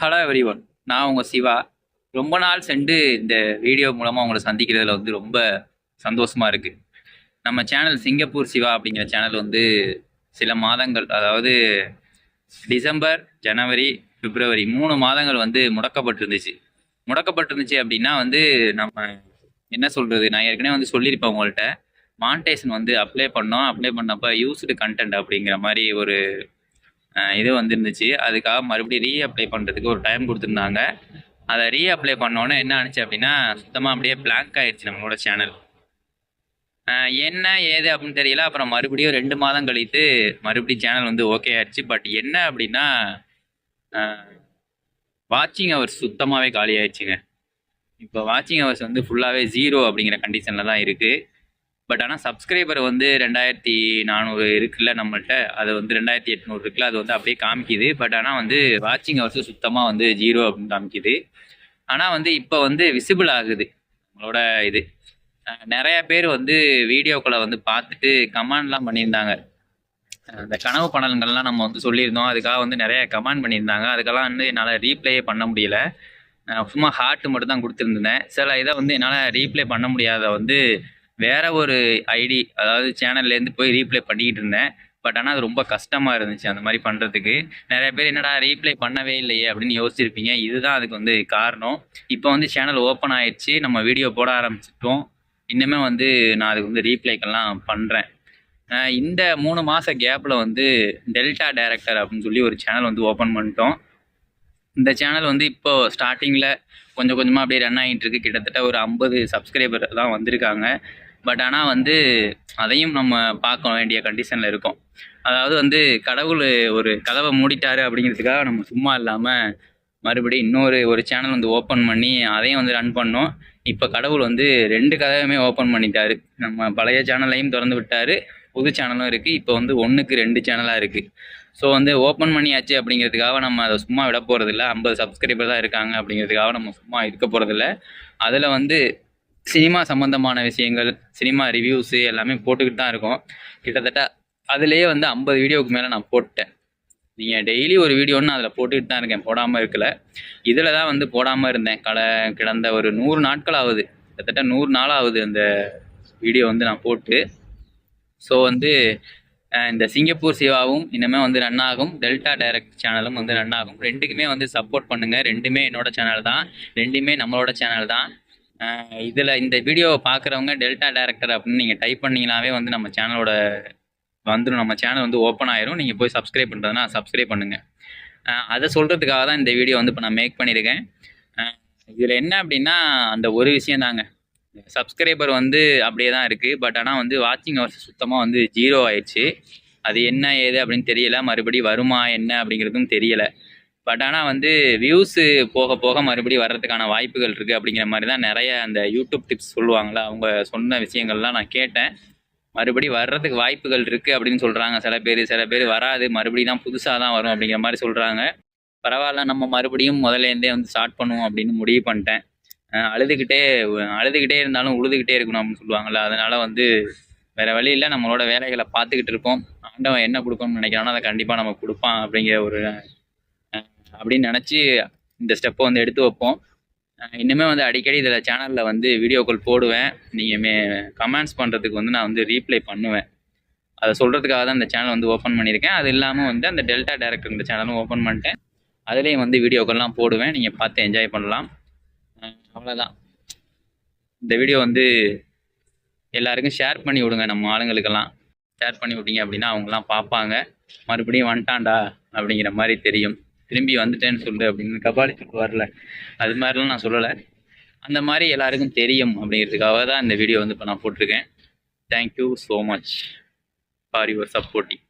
Hello everyone. நான் உங்கள் சிவா. ரொம்ப நாள் சென்று இந்த வீடியோ மூலமாக உங்களை சந்திக்கிறதுல வந்து ரொம்ப சந்தோஷமாக இருக்குது. நம்ம சேனல் சிங்கப்பூர் சிவா அப்படிங்கிற சேனல் வந்து சில மாதங்கள், அதாவது டிசம்பர், ஜனவரி, பிப்ரவரி 3 மாதங்கள் வந்து முடக்கப்பட்டிருந்துச்சு அப்படின்னா வந்து நம்ம என்ன சொல்கிறது, நான் ஏற்கனவே வந்து சொல்லியிருப்பேன் உங்கள்கிட்ட. மானிட்டைசேஷன் வந்து அப்ளை பண்ணப்போ யூஸ்டு கண்டென்ட் அப்படிங்கிற மாதிரி ஒரு இது வந்துருந்துச்சு. அதுக்காக மறுபடியும் ரீஅப்ளை பண்ணுறதுக்கு ஒரு டைம் கொடுத்துருந்தாங்க. அதை ரீஅப்ளை பண்ணோன்னே என்ன ஆனிச்சு அப்படின்னா, சுத்தமாக அப்படியே பிளாங்க் ஆயிடுச்சு நம்மளோட சேனல். என்ன ஏது அப்படின்னு தெரியல. அப்புறம் மறுபடியும் 2 மாதம் கழித்து மறுபடியும் சேனல் வந்து ஓகே ஆயிடுச்சு. பட் என்ன அப்படின்னா, வாட்சிங் ஹவர்ஸ் சுத்தமாகவே காலி ஆயிடுச்சுங்க. இப்போ வாட்சிங் ஹவர்ஸ் வந்து ஃபுல்லாகவே 0 அப்படிங்கிற கண்டிஷனில் தான் இருக்குது. பட் ஆனால் சப்ஸ்கிரைபர் வந்து 2400 இருக்குல்ல நம்மள்கிட்ட, அது வந்து 2800 இருக்குல்ல, அது வந்து அப்படியே காமிக்குது. பட் ஆனால் வந்து வாட்சிங் ஹவர்ஸ் சுத்தமாக வந்து 0 அப்படின்னு காமிக்குது. ஆனால் வந்து இப்போ வந்து விசிபிள் ஆகுது நம்மளோட இது. நிறைய பேர் வந்து வீடியோக்களை வந்து பார்த்துட்டு கமெண்ட்லாம் பண்ணியிருந்தாங்க. இந்த கனவு படங்கள்லாம் நம்ம வந்து சொல்லியிருந்தோம், அதுக்காக வந்து நிறைய கமெண்ட் பண்ணியிருந்தாங்க. அதுக்கெல்லாம் வந்து என்னால் ரீப்ளே பண்ண முடியல. சும்மா ஹார்ட் மட்டும் தான் கொடுத்துருந்தேன். சில இதை வந்து என்னால் ரீப்ளே பண்ண முடியாத வந்து வேற ஒரு ஐடி, அதாவது சேனல்லேருந்து போய் ரீப்ளே பண்ணிக்கிட்டு இருந்தேன். பட் ஆனால் அது ரொம்ப கஷ்டமாக இருந்துச்சு அந்த மாதிரி பண்ணுறதுக்கு. நிறைய பேர் என்னடா ரீப்ளே பண்ணவே இல்லையே அப்படின்னு யோசிச்சிருப்பீங்க. இதுதான் அதுக்கு வந்து காரணம். இப்போ வந்து சேனல் ஓப்பன் ஆயிடுச்சு, நம்ம வீடியோ போட ஆரம்பிச்சிட்டோம். இன்னுமே வந்து நான் அதுக்கு வந்து ரீப்ளேக்கெல்லாம் பண்ணுறேன். இந்த 3 மாத கேப்பில் வந்து டெல்டா டைரக்டர் அப்படின்னு சொல்லி ஒரு சேனல் வந்து ஓப்பன் பண்ணிட்டோம். இந்த சேனல் வந்து இப்போது ஸ்டார்டிங்கில் கொஞ்சம் கொஞ்சமாக அப்படியே ரன் ஆகிட்டு இருக்கு. கிட்டத்தட்ட ஒரு 50 சப்ஸ்கிரைபர் தான் வந்திருக்காங்க. பட் ஆனால் வந்து அதையும் நம்ம பார்க்க வேண்டிய கண்டிஷனில் இருக்கோம். அதாவது வந்து கடவுள் ஒரு கதவை மூடிட்டாரு அப்படிங்கிறதுக்காக நம்ம சும்மா இல்லாமல் மறுபடியும் இன்னொரு சேனல் வந்து ஓப்பன் பண்ணி அதையும் வந்து ரன் பண்ணோம். இப்போ கடவுள் வந்து 2 கதவையுமே ஓப்பன் பண்ணிட்டாரு. நம்ம பழைய சேனலையும் திறந்து விட்டார், புது சேனலும் இருக்குது. இப்போ வந்து 1க்கு 2 சேனலாக இருக்குது. ஸோ வந்து ஓப்பன் பண்ணியாச்சு அப்படிங்கிறதுக்காக நம்ம அதை சும்மா விட போகிறதில்ல. 50 சப்ஸ்கிரைபர் தான் இருக்காங்க அப்படிங்கிறதுக்காக நம்ம சும்மா இருக்க போகிறதில்ல. அதில் வந்து சினிமா சம்மந்தமான விஷயங்கள், சினிமா ரிவ்யூஸு எல்லாமே போட்டுக்கிட்டு தான் இருக்கோம். கிட்டத்தட்ட அதுலேயே வந்து 50 வீடியோவுக்கு மேலே நான் போட்டேன். நீங்கள் டெய்லி ஒரு வீடியோன்னு அதில் போட்டுக்கிட்டு தான் இருக்கேன், போடாமல் இருக்கல. இதில் தான் வந்து போடாமல் இருந்தேன். கிடந்த ஒரு 100 நாட்கள் ஆகுது, கிட்டத்தட்ட 100 நாள் ஆகுது அந்த வீடியோ வந்து நான் போட்டு. ஸோ வந்து இந்த சிங்கப்பூர் சிவாவும் இனிமேல் வந்து ரன் ஆகும், டெல்டா டைரக்ட் சேனலும் வந்து ரன் ஆகும். 2க்குமே வந்து சப்போர்ட் பண்ணுங்கள். 2மே என்னோட சேனல் தான், 2மே நம்மளோட சேனல் தான். இதில் இந்த வீடியோவை பார்க்குறவங்க டெல்டா டைரக்டர் அப்படின்னு நீங்கள் டைப் பண்ணிங்கனாவே வந்து நம்ம சேனலோட வந்துடும். நம்ம சேனல் வந்து ஓப்பன் ஆயிரும். நீங்கள் போய் சப்ஸ்கிரைப் பண்ணுறதுனா சப்ஸ்கிரைப் பண்ணுங்கள். அதை சொல்கிறதுக்காக தான் இந்த வீடியோ வந்து இப்போ நான் மேக் பண்ணியிருக்கேன். இதில் என்ன அப்படின்னா, அந்த ஒரு விஷயம் தாங்க, சப்ஸ்கிரைபர் வந்து அப்படியே தான் இருக்குது. பட் ஆனால் வந்து வாட்சிங் ஹவர்ஸ் சுத்தமாக வந்து 0 ஆயிடுச்சு. அது என்ன ஏது அப்படின்னு தெரியல. மறுபடியும் வருமா என்ன அப்படிங்கிறதும் தெரியலை. பட் ஆனால் வந்து வியூஸு போக போக மறுபடியும் வர்றதுக்கான வாய்ப்புகள் இருக்குது அப்படிங்கிற மாதிரி தான் நிறைய அந்த யூடியூப் டிப்ஸ் சொல்லுவாங்களா, அவங்க சொன்ன விஷயங்கள்லாம் நான் கேட்டேன். மறுபடியும் வர்றதுக்கு வாய்ப்புகள் இருக்குது அப்படின்னு சொல்கிறாங்க சில பேர் வராது, மறுபடியும் தான் புதுசாக தான் வரும் அப்படிங்கிற மாதிரி சொல்கிறாங்க. பரவாயில்ல, நம்ம மறுபடியும் முதலேருந்தே வந்து ஸ்டார்ட் பண்ணுவோம் அப்படின்னு முடிவு பண்ணிட்டேன். அழுதுகிட்டே இருந்தாலும் உழுதுகிட்டே இருக்கணும் அப்படின்னு சொல்லுவாங்கள்ல, அதனால் வந்து வேறு வழி இல்லை, நம்மளோட வேலைகளை பார்த்துக்கிட்டு இருப்போம். ஆண்டவன் என்ன கொடுக்கணும்னு நினைக்கிறானோ அதை கண்டிப்பாக நம்ம கொடுப்பான் அப்படிங்கிற ஒரு அப்படின்னு நினச்சி இந்த ஸ்டெப்பை வந்து எடுத்து வைப்போம். இன்னுமே வந்து அடிக்கடி இதில் சேனலில் வந்து வீடியோக்கள் போடுவேன். நீங்கள் கமெண்ட்ஸ் பண்ணுறதுக்கு வந்து நான் வந்து ரீப்ளை பண்ணுவேன். அதை சொல்கிறதுக்காக தான் இந்த சேனல் வந்து ஓப்பன் பண்ணியிருக்கேன். அது இல்லாமல் வந்து அந்த டெல்டா டைரக்டர் இந்த சேனலும் ஓப்பன் பண்ணிட்டேன். அதுலேயும் வந்து வீடியோக்கள்லாம் போடுவேன், நீங்கள் பார்த்து என்ஜாய் பண்ணலாம். அவ்வளோதான். இந்த வீடியோ வந்து எல்லாருக்கும் ஷேர் பண்ணி விடுங்க. நம்ம ஆளுங்களுக்கெல்லாம் ஷேர் பண்ணி விட்டீங்க அப்படின்னா அவங்களாம் பார்ப்பாங்க. மறுபடியும் வந்துட்டான்டா அப்படிங்கிற மாதிரி தெரியும். திரும்பி வந்துட்டேன்னு சொல்லு அப்படின்னு கபாலி சொல்லுவார்ல, அது மாதிரிலாம் நான் சொல்லலை. அந்த மாதிரி எல்லாருக்கும் தெரியும் அப்படிங்கிறதுக்காக தான் இந்த வீடியோ வந்து இப்போ நான் போட்டிருக்கேன். Thank you so much for your supporting.